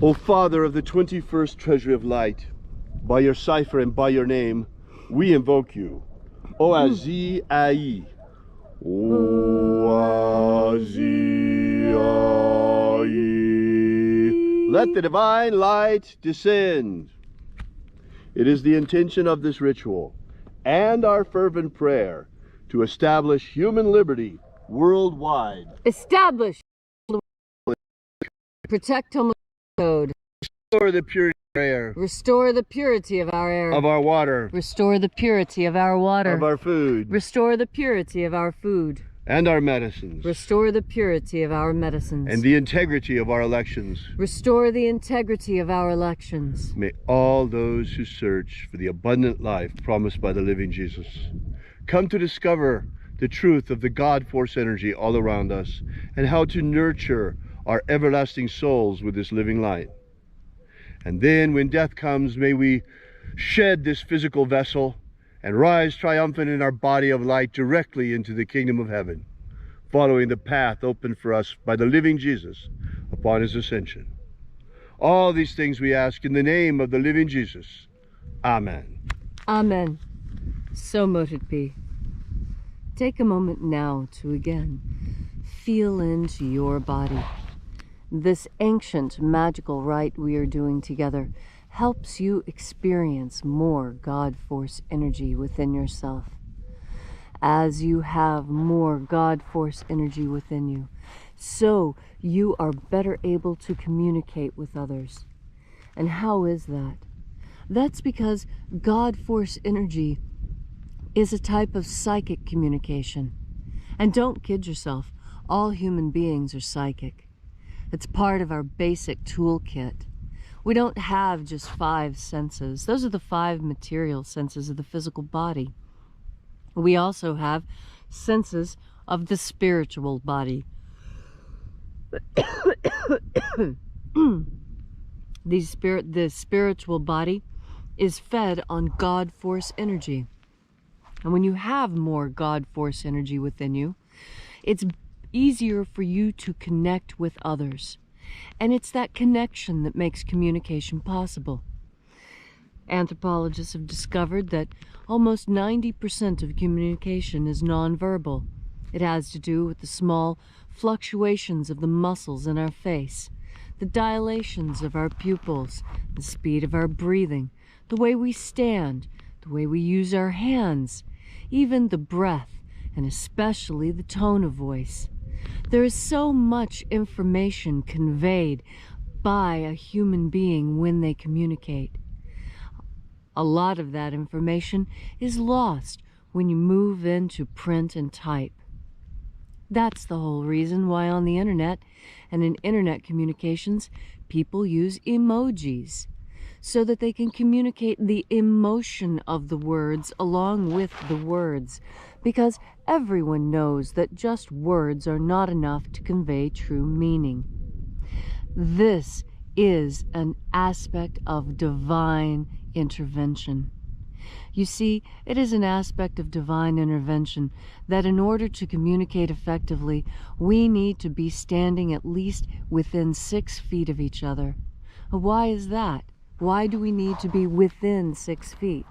O Father of the 21st treasury of light, by your cipher and by your name, we invoke you. Oazi Ai. Oazi Ai. Let the divine light descend. It is the intention of this ritual and our fervent prayer to establish human liberty worldwide. Establish. Protect homeless code. Restore the purity of our air. Restore the purity of our air. Of our water. Restore the purity of our water. Of our food. Restore the purity of our food. And our medicines. Restore the purity of our medicines. And the integrity of our elections. Restore the integrity of our elections. May all those who search for the abundant life promised by the living Jesus come to discover the truth of the God force energy all around us and how to nurture our everlasting souls with this living light. And then when death comes, may we shed this physical vessel and rise triumphant in our body of light directly into the kingdom of heaven, following the path opened for us by the living Jesus upon his ascension. All these things we ask in the name of the living Jesus. Amen. Amen. So mote it be. Take a moment now to again feel into your body. This ancient magical rite we are doing together helps you experience more God force energy within yourself. As you have more God force energy within you, so you are better able to communicate with others. And how is that? That's because God force energy is a type of psychic communication. And don't kid yourself, all human beings are psychic. It's part of our basic toolkit. We don't have just 5 senses. Those are the 5 material senses of the physical body. We also have senses of the spiritual body. The spiritual body is fed on God force energy. And when you have more God force energy within you, it's easier for you to connect with others. And it's that connection that makes communication possible. Anthropologists have discovered that almost 90% of communication is nonverbal. It has to do with the small fluctuations of the muscles in our face, the dilations of our pupils, the speed of our breathing, the way we stand, the way we use our hands, even the breath, and especially the tone of voice. There is so much information conveyed by a human being when they communicate. A lot of that information is lost when you move into print and type. That's the whole reason why on the internet and in internet communications, people use emojis, so that they can communicate the emotion of the words along with the words, because everyone knows that just words are not enough to convey true meaning. This is an aspect of divine intervention. You see, it is an aspect of divine intervention that in order to communicate effectively, we need to be standing at least within 6 feet of each other. Why is that? Why do we need to be within 6 feet?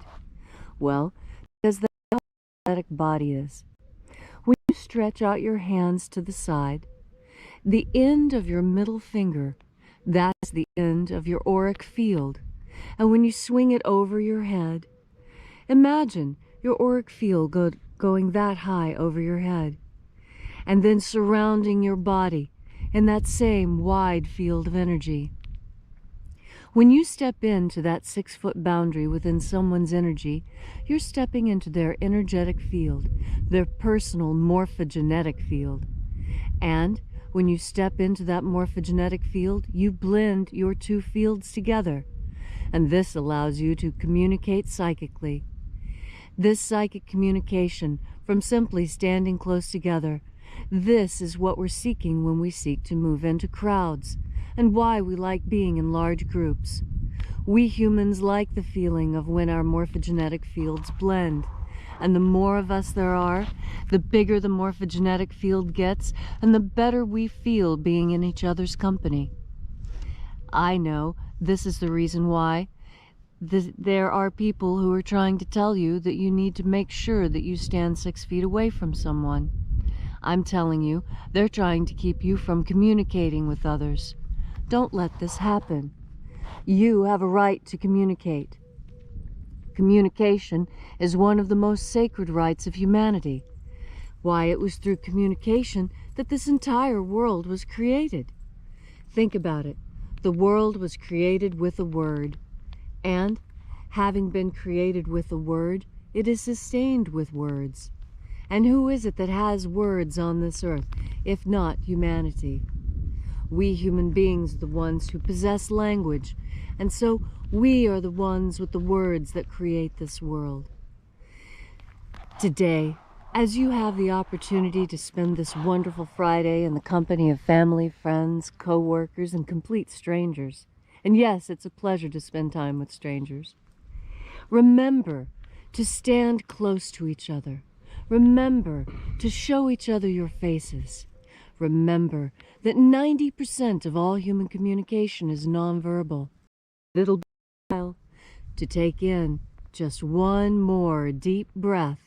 Well, because that's how the energetic body is. When you stretch out your hands to the side, the end of your middle finger, that's the end of your auric field. And when you swing it over your head, imagine your auric field going that high over your head, and then surrounding your body in that same wide field of energy. When you step into that 6-foot boundary within someone's energy, you're stepping into their energetic field, their personal morphogenetic field. And when you step into that morphogenetic field, you blend your 2 fields together. And this allows you to communicate psychically. This psychic communication, from simply standing close together, this is what we're seeking when we seek to move into crowds, and why we like being in large groups. We humans like the feeling of when our morphogenetic fields blend. And the more of us there are, the bigger the morphogenetic field gets, and the better we feel being in each other's company. I know this is the reason why. There are people who are trying to tell you that you need to make sure that you stand 6 feet away from someone. I'm telling you, they're trying to keep you from communicating with others. Don't let this happen. You have a right to communicate. Communication is one of the most sacred rights of humanity. Why, it was through communication that this entire world was created. Think about it. The world was created with a word. And, having been created with a word, it is sustained with words. And who is it that has words on this earth, if not humanity? We human beings are the ones who possess language, and so we are the ones with the words that create this world. Today, as you have the opportunity to spend this wonderful Friday in the company of family, friends, co-workers, and complete strangers, and yes, it's a pleasure to spend time with strangers, remember to stand close to each other. Remember to show each other your faces. Remember that 90% of all human communication is nonverbal. It'll be a while to take in just one more deep breath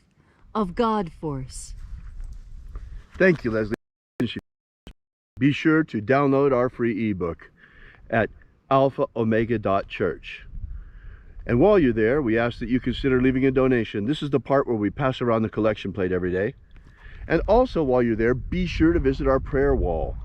of God force. Thank you, Leslie. Be sure to download our free ebook at alphaomega.church. And while you're there, we ask that you consider leaving a donation. This is the part where we pass around the collection plate every day. And also, while you're there, be sure to visit our prayer wall.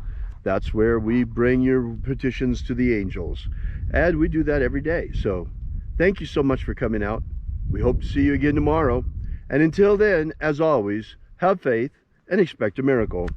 That's where we bring your petitions to the angels. And we do that every day. So thank you so much for coming out. We hope to see you again tomorrow. And until then, as always, have faith and expect a miracle.